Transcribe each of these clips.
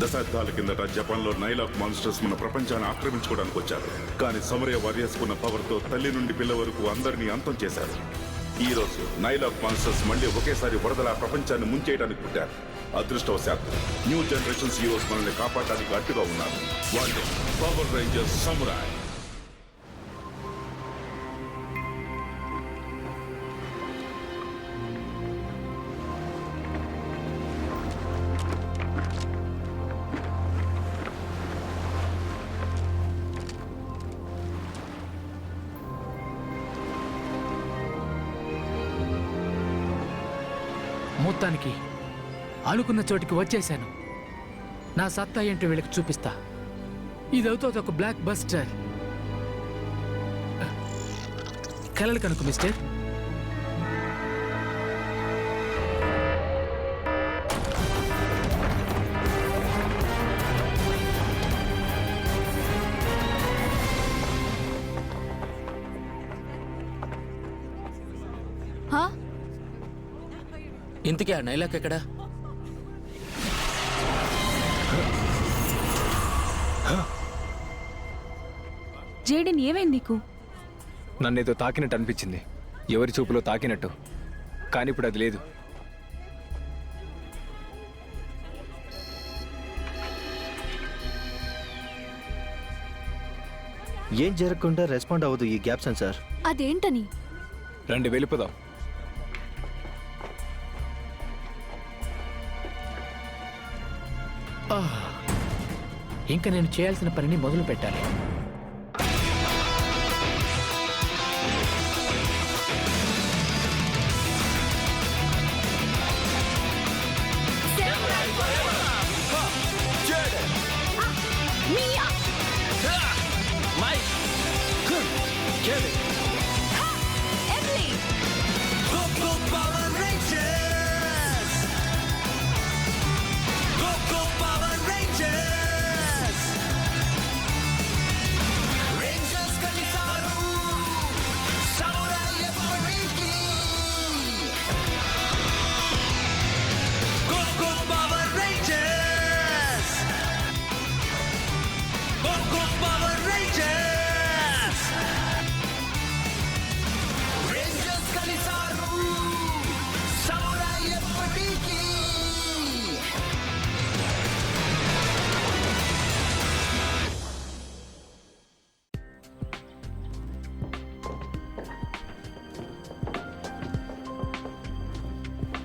దశాబ్దాల కిందట జపాన్లో నైలాక్ మాన్స్టర్స్ మన ప్రపంచాన్ని ఆక్రమించుకోవడానికి వచ్చారు. కానీ సమరయ వారియర్స్ ఉన్న పవర్తో తల్లి నుండి పిల్ల వరకు అందరినీ అంతం చేశారు. ఈ రోజు నైలాక్ మాన్స్టర్స్ మళ్ళీ ఒకేసారి వరదల ప్రపంచాన్ని ముంచేయడానికి పుట్టారు. అదృష్టవశాత్తు న్యూ జనరేషన్స్ హీరోస్ మనల్ని కాపాడడానికి అడ్డుగా ఉన్నారు. వాళ్ళే పవర్ రేంజర్స్ సమురాయ్. మొత్తానికి అనుకున్న చోటికి వచ్చేశాను. నా సత్తా ఏంటో వీళ్ళకి చూపిస్తా. ఇదవుతుంది ఒక బ్లాక్ బస్టర్. కలలు కనుక మిస్టర్. ఇంతకీ ఆ నైలాక్ ఎక్కడా? జేడెన్ ఏమైంది నీకు? నన్నేదో తాకినట్టు అనిపించింది, ఎవరి చూపులో తాకినట్టు. కానీ ఇప్పుడు అది లేదు. ఏం జరగకుండా రెస్పాండ్ అవ్వదు ఈ గ్యాప్ సెన్సార్. అదేంటని? రండి వెళ్ళిపోదాం. ఇంకా నేను చేయాల్సిన పనిని మొదలు పెట్టాలి.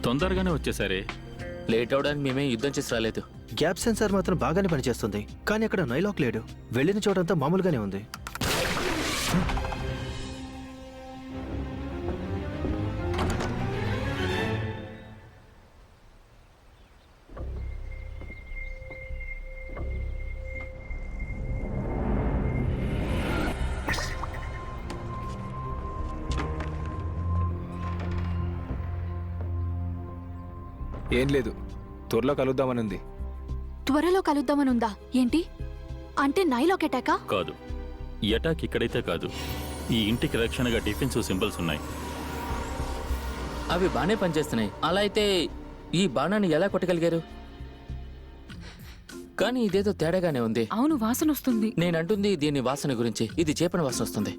తొందరగానే వచ్చేసారే. లేట్ అవడానికి మేమే యుద్ధం చేసి రాలేదు. గ్యాప్ సెన్సార్ మాత్రం బాగానే పనిచేస్తుంది, కానీ అక్కడ నైలాక్ లేడు. వెళ్ళిన చోటంతా మామూలుగానే ఉంది. ఏం లేదు, త్వరలో కలుద్దామనుంది. త్వరలో కలుద్దామనుందా ఏంటి? అంటే నైలాక్ అటాకా? కాదు, ఈ అటాక్ ఇక్కడైతే కాదు. ఈ ఇంటికి రక్షణగా డిఫెన్సివ్ సింబల్స్ ఉన్నాయి. అవి బాగానే పనిచేస్తున్నాయి. అలా అయితే ఈ బాణాన్ని ఎలా కొట్టగలిగారు? కానీ ఇదేదో తేడాగానే ఉంది. అవును, వాసన వస్తుంది. నేనంటుంది దీని వాసన గురించి. ఇది చేపన వాసన వస్తుంది.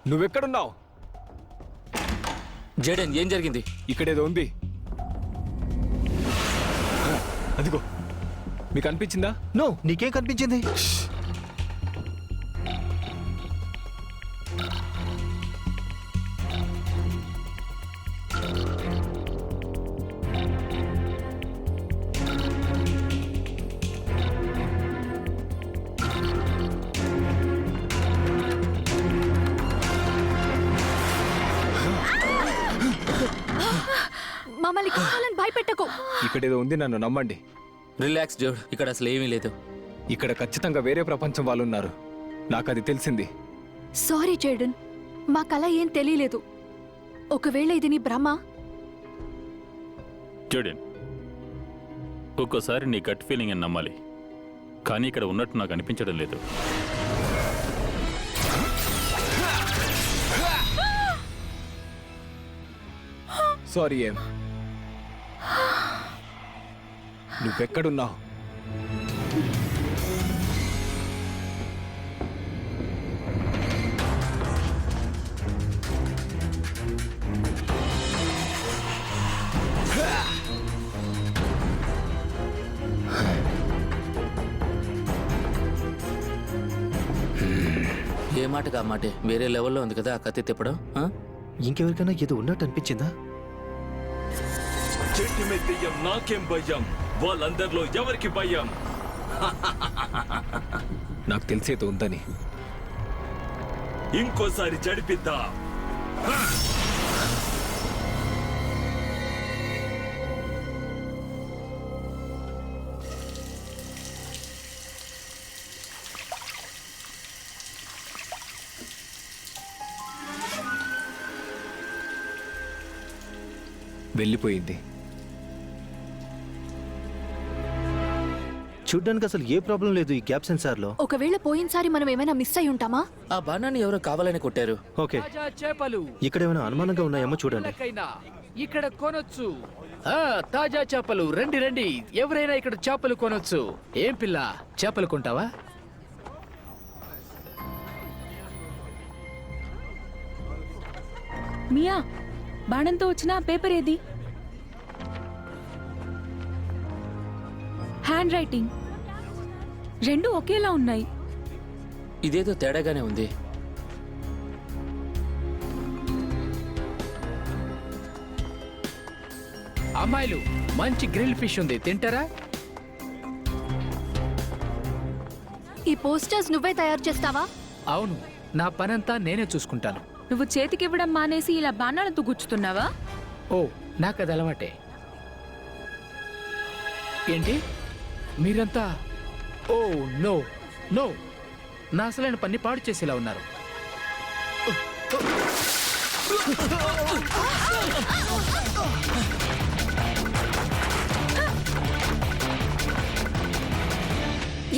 నువ్వెక్కడున్నావు? జేడెన్, ఏం జరిగింది? ఇక్కడేదో ఉంది. అదిగో, మీకు అనిపించిందా? నో, నీకేం కనిపించింది? మమ్మల్ని కావాలని భయపెట్టకు. ఇక్కడేదో ఉంది, నన్ను నమ్మండి. రిలాక్స్ జోడ్, ఇక్కడ అసలు ఏమీ లేదు. ఇక్కడ ఖచ్చితంగా వేరే ప్రపంచం వాళ్ళున్నారు. నాకు అది తెలిసింది. సారీ జేడన్, మా కళ ఏం తెలియలేదు. ఒకవేళ ఇది నీ భ్రమ, జేడెన్, ఒక్కోసారి నీ గట్ ఫీలింగ్ అని నమ్మాలి, కానీ ఇక్కడ ఉన్నట్టు నాకు అనిపించడం లేదు. సారీ ఏం, నువ్వెక్కడున్నావు? ఏ మాటగా మాటే వేరే లెవెల్లో ఉంది కదా ఆ కత్తి తిప్పడం. ఆ? ఇంకెవరికైనా ఏదో ఉన్నట్టు అనిపించిందా? చెట్టు మీద దెయ్యం నాకేం భయం, వాళ్ళందరిలో ఎవరికి భయం? నాకు తెలిసేదో ఉందని. ఇంకోసారి జడిపిద్దా. వెళ్ళిపోయింది. చూడ్డానికి అసలు ఏ ప్రాబ్లం లేదు ఈ గ్యాప్ సెన్సార్లో. ఒకవేళ పోయినసారి మనం ఏమైనా మిస్ అయి ఉంటామా? ఆ బాణాన్ని ఎవరో కావాలని కొట్టారు. ఓకే, తాజా చేపలు ఇక్కడ ఏమైనా అనుమానంగా ఉన్నాయేమో చూడండి. ఎవరికైనా ఇక్కడ కొనొచ్చు. తాజా చేపలు, రండి రండి, ఎవరైనా ఇక్కడ చేపలు కొనొచ్చు. ఏం పిల్ల, చేపలు కొంటావా? మియా, బాణంతో వచ్చిన పేపర్ ఏది? హ్యాండ్ రైటింగ్ రెండు ఒకేలా ఉన్నాయి. ఇదేదో తేడాగానే ఉంది. అమ్మాయిలు, మంచి గ్రిల్ ఫిష్ ఉంది, తింటారా? ఈ పోస్టర్స్ నువ్వే తయారు చేస్తావా? అవును, నా పనంతా నేనే చూసుకుంటాను. నువ్వు చేతికివ్వడం మానేసి ఇలా బాణాలతో గుచ్చుతున్నావా? ఓ, నాకు అది అలవాటే. ఏంటి మీరంతా? ఓ నో నో, నా అసలైన పని పాడు చేసేలా ఉన్నారు.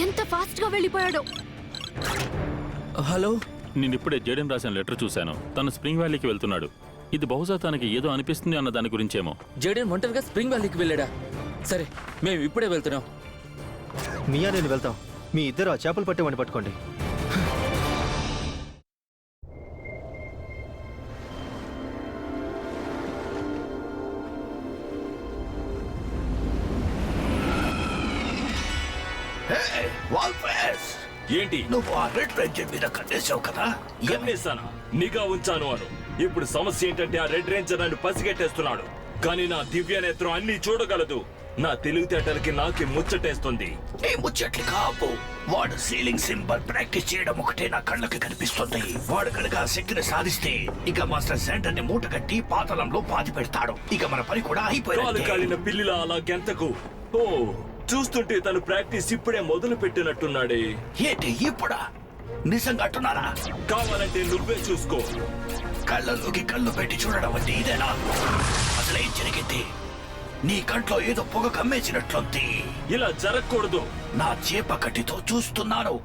ఎంత ఫాస్ట్ గా వెళ్ళిపోయాడో. హలో, నేను ఇప్పుడే జేడెన్ రాసిన లెటర్ చూశాను. తను స్ప్రింగ్ వ్యాలీకి వెళ్తున్నాడు. ఇది బహుశా తనకి ఏదో అనిపిస్తుంది అన్న దాని గురించేమో. జేడెన్ ఒంటరిగా స్ప్రింగ్ వ్యాలీకి వెళ్ళాడా? సరే, మేము ఇప్పుడే వెళ్తున్నాం. మియా నేను వెళ్తాం, మీ ఇద్దరు ఆ చేపలు పట్టేవాడిని పట్టుకోండి. ఏంటి నువ్వు ఆ రెడ్ రేంజర్ మీద కన్నేసావు కదా? కన్నేసానా? నిఘా ఉంచాను అను. ఇప్పుడు సమస్య ఏంటంటే ఆ రెడ్ రేంజర్ నన్ను పసిగట్టేస్తున్నాడు, కానీ నా దివ్య నేత్రం అన్ని చూడగలదు. నా తెలివితేటలకి నాకి ముచ్చటేస్తుంది. నీ ముచ్చట్లు కాపు. వాడు సీలింగ్ సింబల్ ప్రాక్టీస్ చేయడం ఒకటే నా కళ్ళకి కనిపిస్తుంది. వాడు కనుక ఆ శక్తిని సాధిస్తే ఇక మాస్టర్ సెంటర్ ని మూట కట్టి పాతాళంలో పాతి పెడతాడు. ఇక మన పని కూడా కాలు అయిపోయింది. కాలిన పిల్లిలా అలా గెంతకు. ఓ, చూస్తుంటే తను ప్రాక్టీస్ ఇప్పుడే మొదలు పెట్టినట్టున్నాడే. ఏంటి ఇప్పుడా? నిజంగా అంటున్నారా? కావాలంటే నువ్వే చూసుకో. కళ్ళలోకి కళ్ళు పెట్టి చూడడం అంటే ఇదేనా? అసలేం జరిగింది? నీ కంట్లో ఏదో పొగ కమ్మేసినట్లుంది. ఇలా జరగకూడదు. నా చేప కట్టితో చూస్తున్నాను,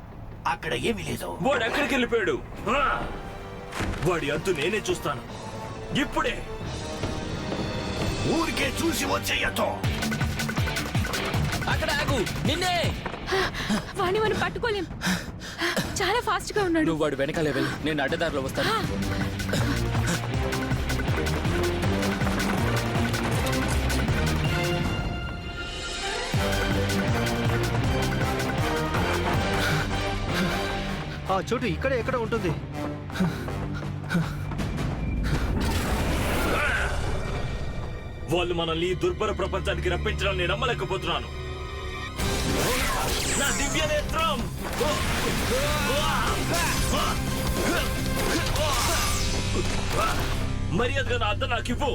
అక్కడ ఏమీ లేదు. వాడు ఎక్కడికి వెళ్ళిపోయాడు? ఆ! వాడి అంతు నేనే చూస్తాను ఇప్పుడే. ఊరికే చూసి వచ్చేయతో. అక్కడ ఆగు, నిన్నే. వాణ్ణి మనం పట్టుకోలేం, చాలా ఫాస్ట్ గా ఉన్నాడు. నువ్వు వాడు వెనకాలే వెళ్ళి, నేను అడ్డదారిలో వస్తాను. ఆ చోటు ఇక్కడే ఎక్కడ ఉంటుంది. వాళ్ళు మనల్ని ఈ దుర్భర ప్రపంచానికి రప్పించడం నేను నమ్మలేకపోతున్నాను. నా దివ్య నేత్రం! మర్యాదగా నా అద్దం నాకివ్వు.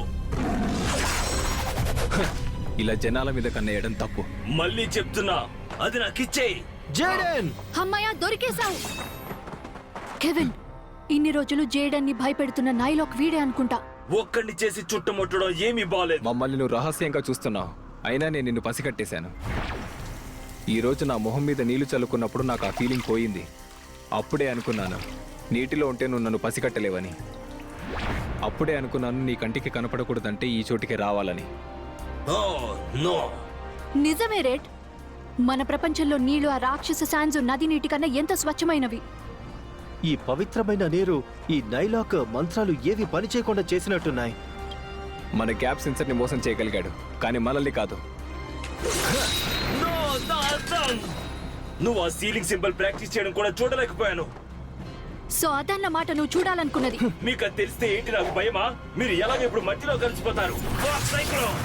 ఇలా జనాల మీద కన్నేయడం తప్పు. మళ్ళీ చెప్తున్నా, అది నాకిచ్చేయి. జేడెన్! అమ్మయ్య, దొరికేశావు. కెవిన్, ఇన్ని రోజులు జేడన్ ని భయపెడుతున్న నైలాక్ వీడే అనుకుంటా. ఒక్కడిని చేసి చుట్టుముట్టడం ఏమీ బాలేదు. మమ్మల్ని నువ్వు రహస్యంగా చూస్తున్నావు, అయినా నేను నిన్ను పసిగట్టేశాను. ఈరోజు నా మొహం మీద నీళ్లు చల్లుకున్నప్పుడు నాకు ఆ ఫీలింగ్ పోయింది. అప్పుడే అనుకున్నాను నీటిలో ఉంటే నువ్వు నన్ను పసిగట్టలేవని. అప్పుడే అనుకున్నాను నీ కంటికి కనపడకూడదంటే ఈ చోటికి రావాలని. ఓ నో, నిజమే రెడ్. మన ప్రపంచంలో నీళ్లు ఆ రాక్షస శాండ్స్ నది నీటి కన్నా ఎంత స్వచ్ఛమైనవి. ఈ పవిత్రమైన నీరు, ఈ నైలాక్ మంత్రాలు ఏవి పని చేయకుండా చేసినట్టున్నాయి. మన గ్యాప్ సెన్సర్ని మోసం చేయగలిగాడు, కానీ మనల్ని కాదు. నో, నా అర్థం. నువ్వు ఆ సీలింగ్ సింబల్ ప్రాక్టీస్ చేయడం కూడా చూడలేకపోయాను. సో అదన్నమాట నువ్వు చూడాలనుకున్నది. మీకు అది తెలిస్తే ఏంటి నాకు భయమా? మీరు ఎలాగ ఇప్పుడు మట్టిలో కలిసిపోతారు. ఫాక్స్ సైక్లోన్.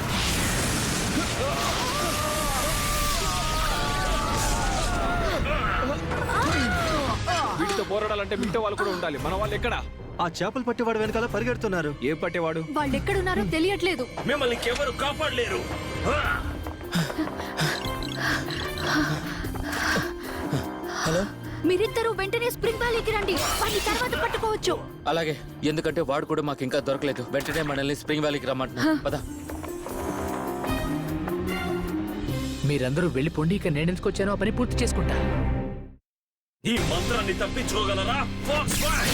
వీటితో పోరాడాలంటే మిగతా వాళ్ళు కూడా ఉండాలి. మన వాళ్ళు ఎక్కడ? ఆ చేపలు పట్టేవాడు వెనకాల పరిగెడుతున్నారు. ఏ పట్టేవాడు? వాళ్ళు ఎక్కడున్నారో తెలియట్లేదు. మిమ్మల్ని ఇంకెవరు కాపాడలేరు. మీరిద్దరూ వెంటనే స్ప్రింగ్ వ్యాలీకి రండి. వాటిని తర్వాత పట్టుకోవచ్చు. అలాగే, ఎందుకంటే వాడు కూడా మాకు ఇంకా దొరకలేదు. వెంటనే మనల్ని స్ప్రింగ్ వ్యాలీకి రమ్మంటున్నా. పద. మీరందరూ వెళ్ళిపోండి. ఇక నేనెందుకు వచ్చానో ఆ పని పూర్తి చేసుకుంటా. ఈ మంత్రాన్ని తప్పించుకోగలరా? Pox fire.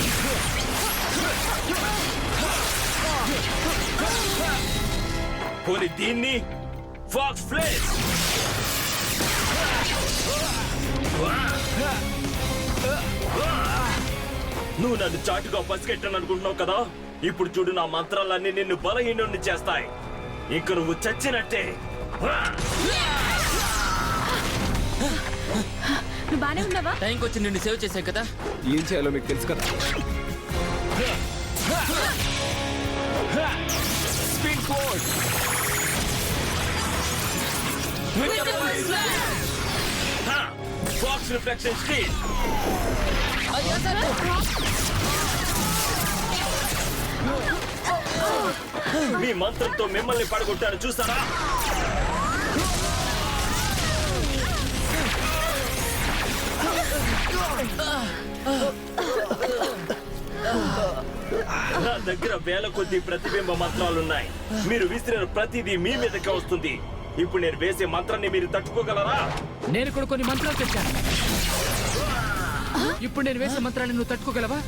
పోనీ దీన్ని ఫాక్స్ ఫ్లేస్. నువ్వు నన్ను చాటుగా పసిగట్టాను అనుకుంటున్నావు కదా? ఇప్పుడు చూడు, నా మంత్రాలన్నీ నిన్ను బలహీనుణ్ణి చేస్తాయి. ఇంక నువ్వు చచ్చినట్టే. నువ్వు బానే ఉన్నావా? టైంకి వచ్చి నిన్ను సేవ్ చేశాం కదా. ఏం చేయాలో మీకు తెలుసు కదా. Spin force. Fox reflection speed. మీ మంత్రంతో మిమ్మల్ని పడగొట్టాను, చూసారా? నా దగ్గర వేల కొద్ది ప్రతిబింబ మంత్రాలున్నాయి. మీరు విసిరిన ప్రతిదీ మీ మీదకే వస్తుంది. ఇప్పుడు నేను వేసే మంత్రాన్ని మీరు తట్టుకోగలరా? నేను కూడా కొన్ని మంత్రాలు తెచ్చాను. ఇప్పుడు నేను వేసే మంత్రాన్ని నువ్వు తట్టుకోగలవా?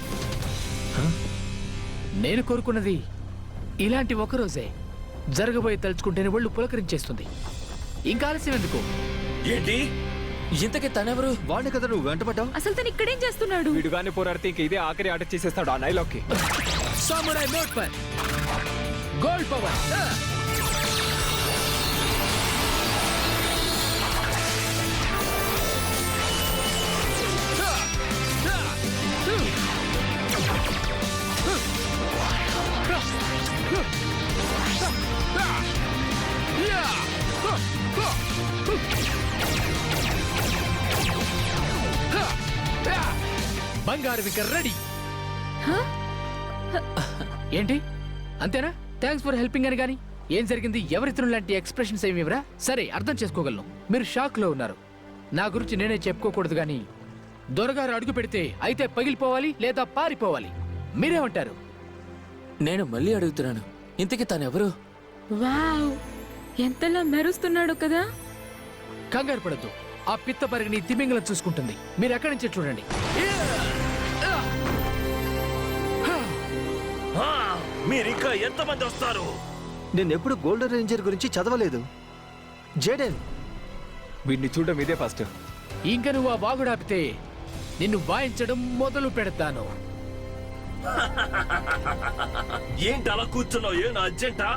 నేను కోరుకున్నది ఇలాంటి ఒకరోజే జరగబోయే తలుచుకుంటేనే ఒళ్ళు పులకరించేస్తుంది. ఇంకా ఆలస్యం ఎందుకు? ఏంటి? ఇంతకీ తనెవరు? వాడిని కదా నువ్వు వెంటబడ్డావు. అసలు తను ఇక్కడేం చేస్తున్నాడు? వీడుగానే పోరాడితే ఇంక ఇదే ఆఖరి ఆట చేసేస్తాడు ఆ నైలాక్కి. Samurai note per gold power. బంగారు వికెట్ రెడీ. ఏంటి అంతేనా? థ్యాంక్స్ ఫర్ హెల్పింగ్ అని గాని ఏం జరిగింది? ఎవరితను లాంటి ఎక్స్ప్రెషన్స్ ఏమి ఇవ్వరా? సరే, అర్థం చేసుకోగలను. మీరు షాక్ లో ఉన్నారు. నా గురించి నేనే చెప్పుకోకూడదు గాని దొరగారు అడుగు పెడితే అయితే పగిలిపోవాలి లేదా పారిపోవాలి. మీరేమంటారు? నేను మళ్ళీ అడుగుతున్నాను, ఇంతకీ తనెవరు? వావ్, ఎంతలా మెరుస్తున్నాడు కదా. కంగారు పడద్దు. ఆ పిత్త పరిగిని తిమింగలం చూసుకుంటుంది. మీరు ఎక్కడి నుంచి చూడండి. మీరింకా ఎంతమంది వస్తారు? నేను ఎప్పుడు గోల్డెన్ రేంజర్ గురించి చదవలేదు. జేడెన్, వీడిని చూడడం ఇదే ఫస్ట్. ఇంకా నువ్వు ఆ వాగుడాపితే నిన్ను వాయించడం మొదలు పెడతాను. ఏంటి అలా కూర్చున్నావు? ఏ నా అర్జెంటా?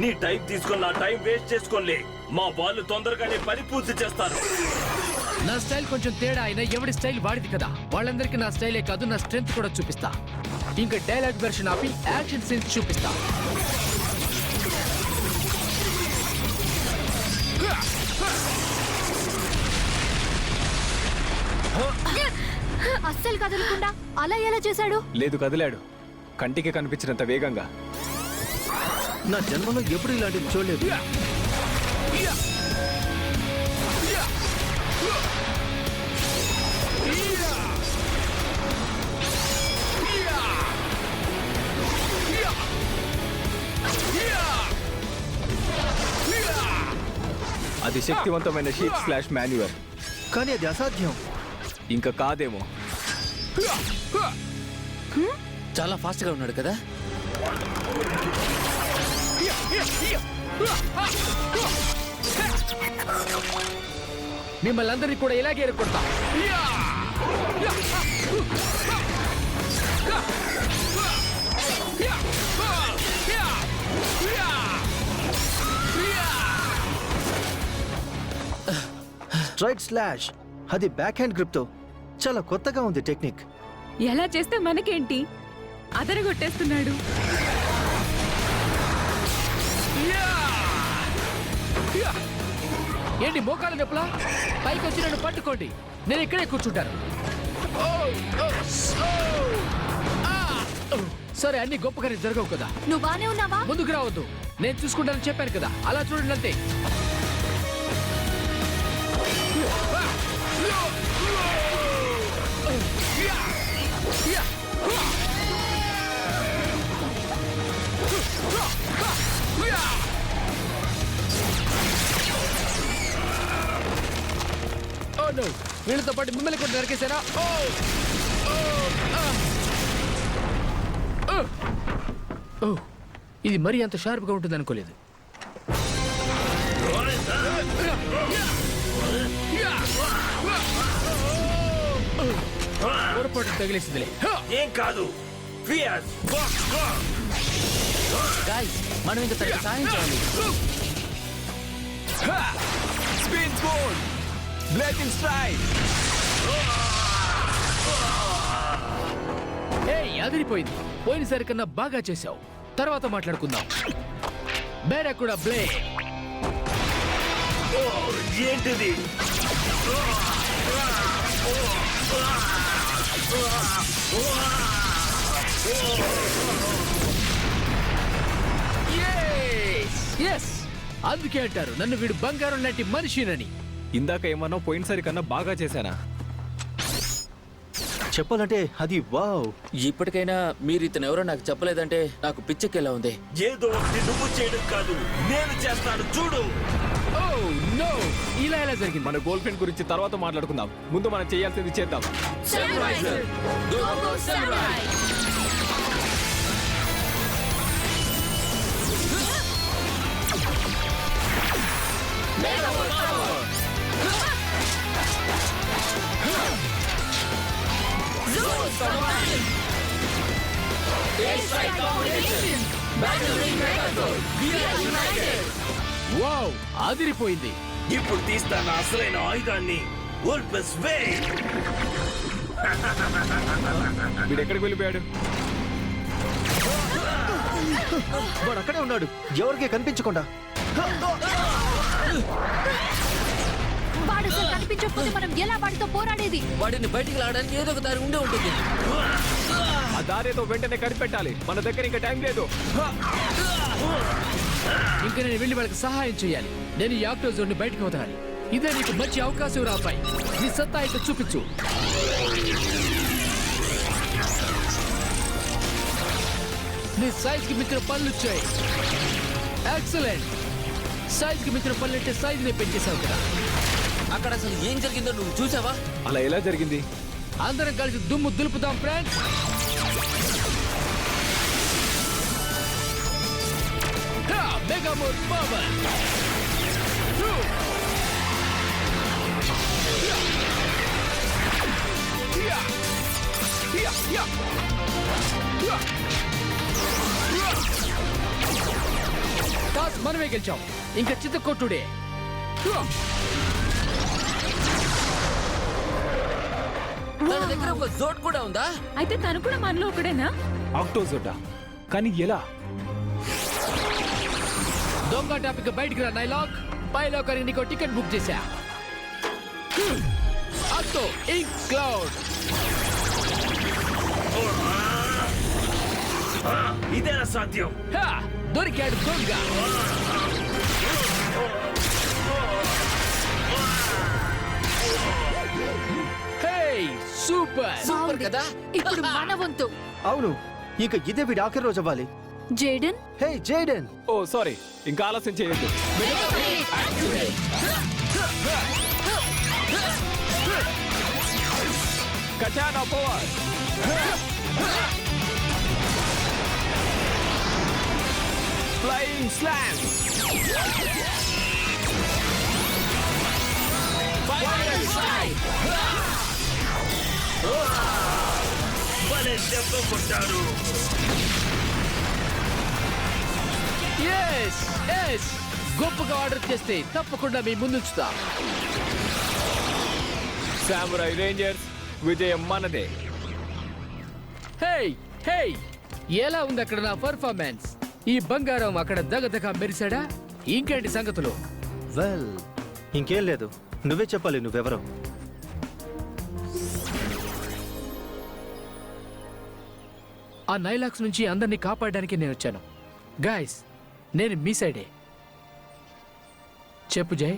నీ టైం తీసుకొని నా టైం వేస్ట్ చేసుకోలే. మా వాళ్ళు తొందరగానే పని పూర్తి చేస్తారు. నా స్టైల్ కొంచెం తేడా అయినా ఎవడి స్టైల్ వాడిది కదా. వాళ్ళందరికీ నా స్టైలే కాదు, నా స్ట్రెంగ్త్ కూడా చూపిస్తా. ఇంకా డైలాగ్ వెర్షన్ ఆపి యాక్షన్ సీన్స్ చూపిస్తా. అస్సలు కదలకుండా అలా ఎలా చేశాడు? లేదు, కదిలాడు. కంటికి కనిపించినంత వేగంగా. నా జన్మలో ఎప్పుడు ఇలాంటివి చూడలేదు. అది శక్తివంతమైన షీట్ స్లాష్ మాన్యువల్. కానీ అది అసాధ్యం. ఇంకా కాదేమో. చాలా ఫాస్ట్ గా ఉన్నాడు కదా. మిమ్మల్ని అందరినీ కూడా ఇలాగే ఎరుకొడతా. స్ట్రైట్ స్లాష్, అది బ్యాక్ హ్యాండ్ గ్రిప్ తో చాలా కొత్తగా ఉంది టెక్నిక్. ఎలా చేస్తే మనకేంటి, అదరగొట్టేస్తున్నాడు. ఏంటి మోకాలు నొప్పులా? పైకి వచ్చి నన్ను పట్టుకోండి, నేను ఇక్కడే కూర్చుంటాను. సరే, అన్ని గొప్పగానే జరగవు కదా. నువ్వు బానే ఉన్నావా? ముందుకు రావద్దు, నేను చూసుకుంటానని చెప్పాను కదా, అలా చూడండి అంతే. వీళ్ళతో పాటు మిమ్మల్ని కూడా నరికేశారా? ఇది మరీ అంత షార్ప్ గా ఉంటుంది అనుకోలేదు. పొరపాటు తగిలేసిందిలే. ఏం కాదు. గాయ్స్, మనం ఇంకా తనకి సాయం చేయాలి. Spin sport, blazing strike. ఏయ్, అదిరిపోయింది. పోయినసారి కన్నా బాగా చేశావు. తర్వాత మాట్లాడుకుందాం. బేరా కూడా బ్లే. ఏంటిది? అందుకే అంటారు నన్ను వీడు బంగారం లాంటి మనిషినని. ఇందాక ఏమన్నా పోయినసారి కన్నా బాగా చేశానా? చెప్పాలంటే అది వావ్. ఇప్పటికైనా మీరు ఇతను ఎవరో నాకు చెప్పలేదంటే నాకు పిచ్చెక్కేలా ఉంది. ఏదో ఒకటి నువ్వు చేయడం కాదు, నేను చేస్తాను చూడు. ఓ నో, ఇలా ఎలా జరిగింది? మన గర్ల్ ఫ్రెండ్ గురించి తర్వాత మాట్లాడుకుందాం. ముందు మనం చేయాల్సింది చేద్దాం. వావ్, అదిరిపోయింది. ఇప్పుడు తీస్తాను అసలైన ఆయుధాన్ని. వోల్పస్ వే. వీడు ఎక్కడికి వెళ్ళిపోయాడు? వాడు అక్కడే ఉన్నాడు, ఎవరికే కనిపించకుండా. వాడు అసలు కనిపించకపోతే మనం ఎలా వాడితో పోరాడేది? వాడిని బయటికి లాడడానికి ఏదో ఒక దారి ఉండే ఉంటుంది. ఆ దారేదో వెంటనే కనిపెట్టాలి. మన దగ్గర ఇంకా టైం లేదు. ఇంకా నేను వెళ్ళి వాళ్ళకి సహాయం చేయాలి. నేను ఈ ఆక్టో జోన్ ని బయటకు వదలాలి. ఇదే నీకు మంచి అవకాశం రా అబ్బాయి. నీ సత్తా అయితే చూపించు. నీ సైజ్ కి మించిన పనులు చేయి. ఎక్సలెంట్. సైజ్ కి మించిన పనులు అంటే సైజ్ ని పెంచేసావు కదా. అక్కడ అసలు ఏం జరిగిందో నువ్వు చూసావా? అలా ఎలా జరిగింది? అందరం కలిసి దుమ్ము దులుపుదాం friends. Mega mode power. Toss మనమే గెలిచాం. ఇంకా చిత్తకొట్టుడే. తన దగ్గర ఒక జోట్ కూడా ఉందా? అయితే తను కూడా మనలో ఒకడేనా? ఆక్టోజోటా, కానీ ఎలా? దొంగ టాపిక్ బయటికి రా నైలాక్. పైలాక్ అని నీకు టికెట్ బుక్ చేశా. అతో ఇంక్ క్లౌడ్. ఇదేనా సాధ్యం? దొరికాడు దొంగ. సూపర్ సూపర్ కదా. ఇప్పుడు మన వంతు. అవును, ఇక ఇదే వీడి ఆఖరి రోజు అవ్వాలి. జేడన్ హే జేడెన్, ఓ సారీ, ఇంకా ఆలస్యం చేయొద్దు. కచానా పవర్. Flying slam. భలే దెబ్బ కొట్టారు. ఎస్ ఎస్ గొప్పగా ఆర్డర్ చేస్తే తప్పకుండా మీ ముందుంచుతా. సామురాయ్ రేంజర్స్ విజయం మనదే. హే హే ఎలా ఉంది అక్కడ నా పర్ఫార్మెన్స్? ఈ బంగారం అక్కడ దగదగ మెరిసాడా? ఇంకేంటి సంగతులు? వెల్, ఇంకేం లేదు, నువ్వే చెప్పాలి నువ్వెవరో. ఆ నైలాక్స్ నుంచి అందరినీ కాపాడడానికి నేను వచ్చాను. గాయస్, నేను మీ సైడే. చెప్పు జై.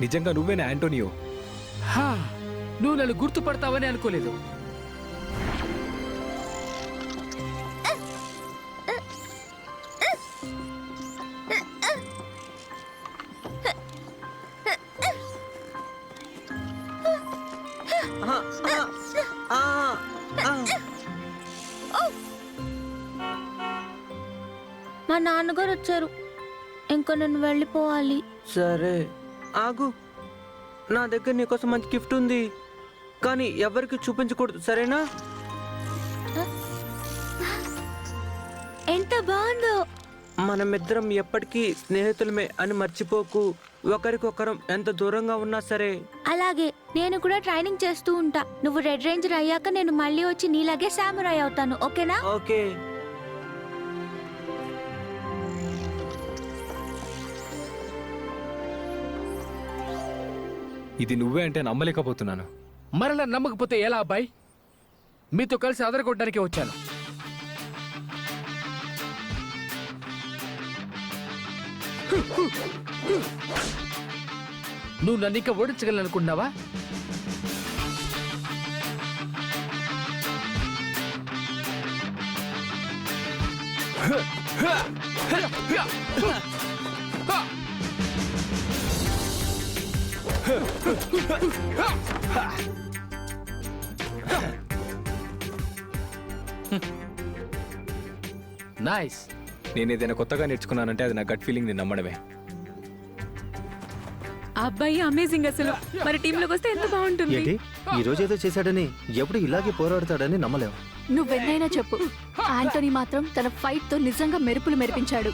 నిజంగా నువ్వేనా యాంటోనియో? హా, నువ్వు నన్ను గుర్తుపడతావని అనుకోలేదు. మా నాన్నగారు వచ్చారు, ఇంకా నేను వెళ్ళిపోవాలి. సరే ఆగు, నా దగ్గర నీకోసం మంచి గిఫ్ట్ ఉంది, కానీ ఎవరికి చూపించకూడదు, సరేనా? ఎంత బాగుందో. మనమిద్దరం ఎప్పటికీ స్నేహితులమే అని మర్చిపోకు. ఒకరికొకరం ఎంత దూరంగా ఉన్నా సరే. అలాగే, నేను కూడా ట్రైనింగ్ చేస్తూ ఉంటా. నువ్వు రెడ్ రేంజర్ అయ్యాక నేను మళ్ళీ వచ్చి నీలాగే సామురాయ్ అవుతాను, ఓకేనా? ఓకే. ఇది నువ్వే అంటే నమ్మలేకపోతున్నాను. మరలా నమ్మకపోతే ఎలా అబ్బాయి? మీతో కలిసి అదరగొట్టడానికి వచ్చాను. నువ్వు నన్ను ఇంకా ఓడించగలనుకుంటున్నావా? నైస్. నేను ఏదైనా కొత్తగా నేర్చుకున్నానంటే అది నా గట్ ఫీలింగ్ ని నమ్మడమే. అబ్బాయి అమేజింగ్ అసలు. మరి టీంలోకి వస్తే ఎంత బాగుంటుంది. ఏంటి, ఈ రోజు ఏదో చేశాడని ఎప్పుడు ఇలాగే పోరాడతాడని నమ్మలేం. నువ్వెన్నైనా చెప్పు, ఆంటోనీ మాత్రం తన ఫైట్ తో నిజంగా మెరుపులు మెరిపించాడు.